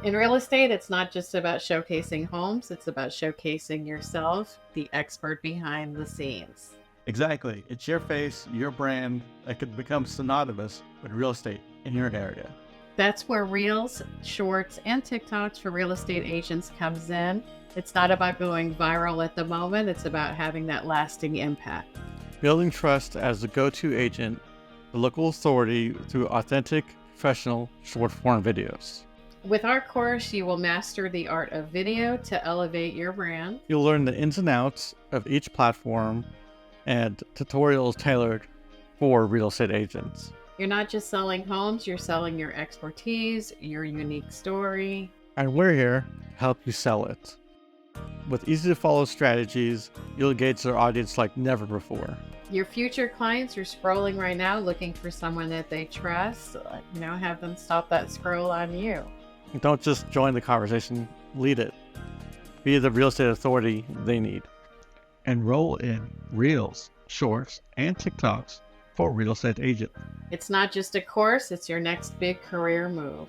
In real estate, it's not just about showcasing homes, it's about showcasing yourself, the expert behind the scenes. Exactly. It's your face, your brand that could become synonymous with real estate in your area. That's where Reels, Shorts, and TikToks for real estate agents comes in. It's not about going viral at the moment, it's about having that lasting impact. Building trust as the go-to agent, the local authority through authentic, professional, short-form videos. With our course, you will master the art of video to elevate your brand. You'll learn the ins and outs of each platform and tutorials tailored for real estate agents. You're not just selling homes, you're selling your expertise, your unique story. And we're here to help you sell it. With easy-to-follow strategies, you'll engage their audience like never before. Your future clients are scrolling right now looking for someone that they trust. Have them stop that scroll on you. Don't just join the conversation, lead it. Be the real estate authority they need. Enroll in Reels, Shorts, and TikToks for real estate agents. It's not just a course, it's your next big career move.